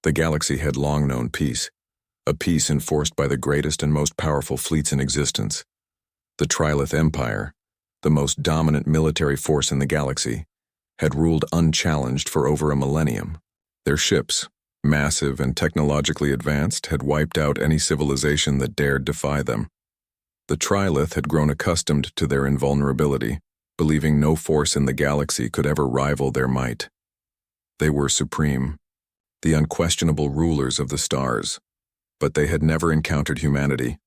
The galaxy had long known peace, a peace enforced by the greatest and most powerful fleets in existence. The Trilith Empire, the most dominant military force in the galaxy, had ruled unchallenged for over a millennium. Their ships, massive and technologically advanced, had wiped out any civilization that dared defy them. The Trilith had grown accustomed to their invulnerability, believing no force in the galaxy could ever rival their might. They were supreme, the unquestionable rulers of the stars, but they had never encountered humanity.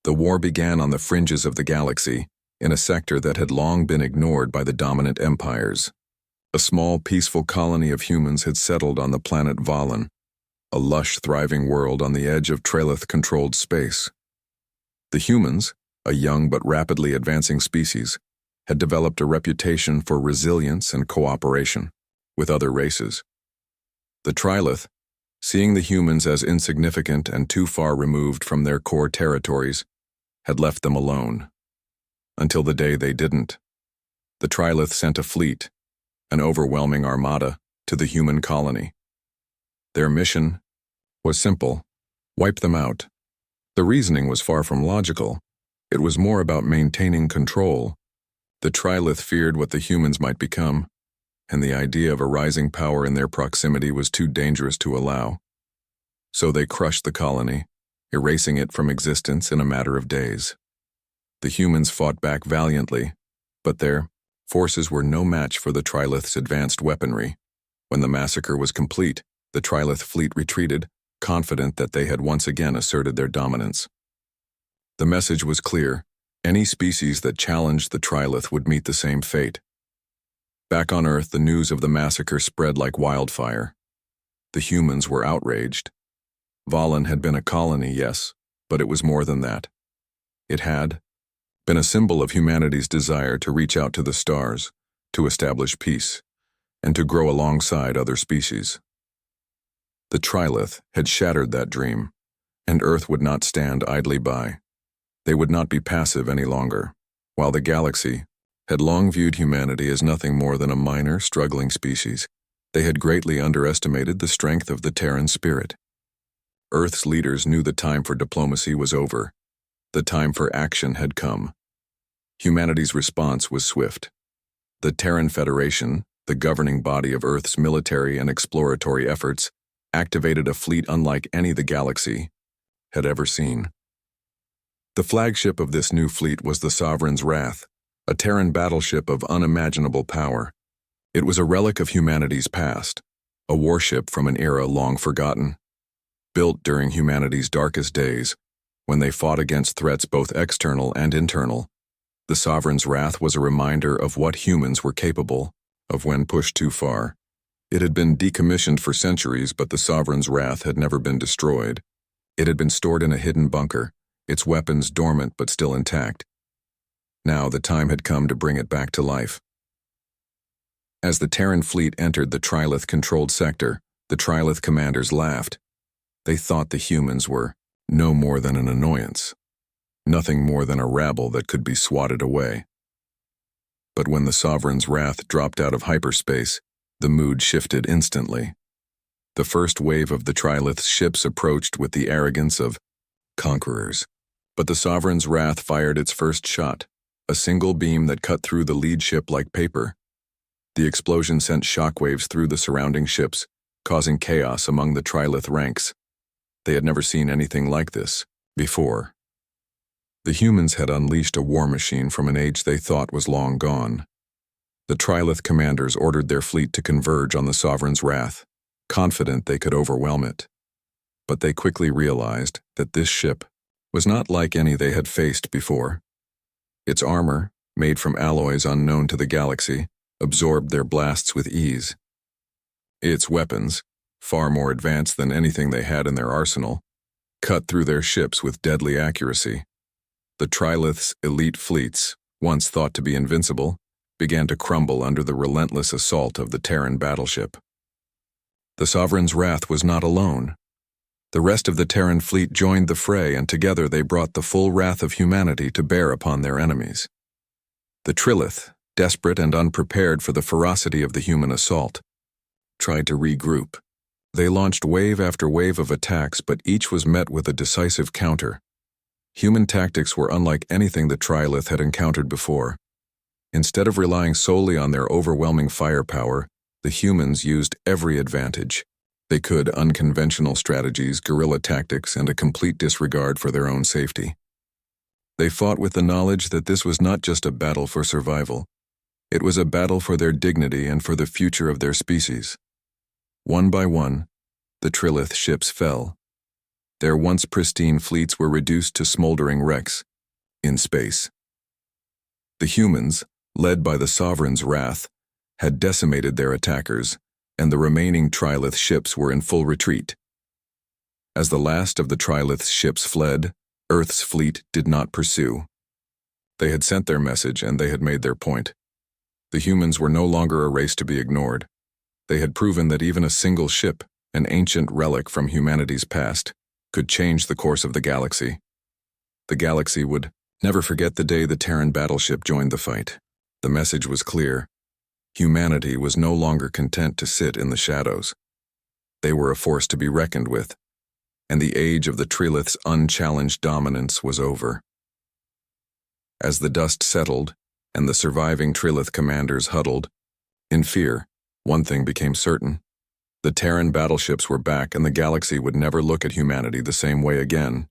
The war began on the fringes of the galaxy, in a sector that had long been ignored by the dominant empires. A small, peaceful colony of humans had settled on the planet Valen, a lush, thriving world on the edge of Trilith-controlled space. The humans, a young but rapidly advancing species, had developed a reputation for resilience and cooperation with other races. The Trilith, seeing the humans as insignificant and too far removed from their core territories, had left them alone. Until the day they didn't. The Trilith sent a fleet, an overwhelming armada, to the human colony. Their mission was simple: wipe them out. The reasoning was far from logical. It was more about maintaining control. The Trilith feared what the humans might become, and the idea of a rising power in their proximity was too dangerous to allow. So they crushed the colony, erasing it from existence in a matter of days. The humans fought back valiantly, but their forces were no match for the Trilith's advanced weaponry. When the massacre was complete, the Trilith fleet retreated, confident that they had once again asserted their dominance. The message was clear: any species that challenged the Trilith would meet the same fate. Back on Earth, the news of the massacre spread like wildfire. The humans were outraged. Valen had been a colony, yes, but it was more than that. It had been a symbol of humanity's desire to reach out to the stars, to establish peace, and to grow alongside other species. The Trilith had shattered that dream, and Earth would not stand idly by. They would not be passive any longer, while the galaxy had long viewed humanity as nothing more than a minor, struggling species. They had greatly underestimated the strength of the Terran spirit. Earth's leaders knew the time for diplomacy was over. The time for action had come. Humanity's response was swift. The Terran Federation, the governing body of Earth's military and exploratory efforts, activated a fleet unlike any the galaxy had ever seen. The flagship of this new fleet was the Sovereign's Wrath, a Terran battleship of unimaginable power. It was a relic of humanity's past, a warship from an era long forgotten. Built during humanity's darkest days, when they fought against threats both external and internal, the Sovereign's Wrath was a reminder of what humans were capable of when pushed too far. It had been decommissioned for centuries, but the Sovereign's Wrath had never been destroyed. It had been stored in a hidden bunker, its weapons dormant but still intact. Now the time had come to bring it back to life. As the Terran fleet entered the Trilith-controlled sector, the Trilith commanders laughed. They thought the humans were no more than an annoyance, nothing more than a rabble that could be swatted away. But when the Sovereign's Wrath dropped out of hyperspace, the mood shifted instantly. The first wave of the Trilith's ships approached with the arrogance of conquerors, but the Sovereign's Wrath fired its first shot, a single beam that cut through the lead ship like paper. The explosion sent shockwaves through the surrounding ships, causing chaos among the Trilith ranks. They had never seen anything like this before. The humans had unleashed a war machine from an age they thought was long gone. The Trilith commanders ordered their fleet to converge on the Sovereign's Wrath, confident they could overwhelm it. But they quickly realized that this ship was not like any they had faced before. Its armor, made from alloys unknown to the galaxy, absorbed their blasts with ease. Its weapons, far more advanced than anything they had in their arsenal, cut through their ships with deadly accuracy. The Trilith's elite fleets, once thought to be invincible, began to crumble under the relentless assault of the Terran Battleship. The Sovereign's Wrath was not alone. The rest of the Terran fleet joined the fray, and together they brought the full wrath of humanity to bear upon their enemies. The Trilith, desperate and unprepared for the ferocity of the human assault, tried to regroup, They launched wave after wave of attacks, but each was met with a decisive counter. Human tactics were unlike anything the Trilith had encountered before. Instead of relying solely on their overwhelming firepower, the humans used every advantage. They could unconventional strategies, guerrilla tactics, and a complete disregard for their own safety. They fought with the knowledge that this was not just a battle for survival. It was a battle for their dignity and for the future of their species. One by one, the Trilith ships fell. Their once pristine fleets were reduced to smoldering wrecks in space. The humans, led by the Sovereign's wrath, had decimated their attackers, and the remaining Trilith ships were in full retreat. As the last of the Trilith's ships fled, Earth's fleet did not pursue. They had sent their message and they had made their point. The humans were no longer a race to be ignored. They had proven that even a single ship, an ancient relic from humanity's past, could change the course of the galaxy. The galaxy would never forget the day the Terran Battleship joined the fight. The message was clear. Humanity was no longer content to sit in the shadows. They were a force to be reckoned with, and the age of the Trilith's unchallenged dominance was over. As the dust settled, and the surviving Trilith commanders huddled, in fear, one thing became certain. The Terran battleships were back, and the galaxy would never look at humanity the same way again.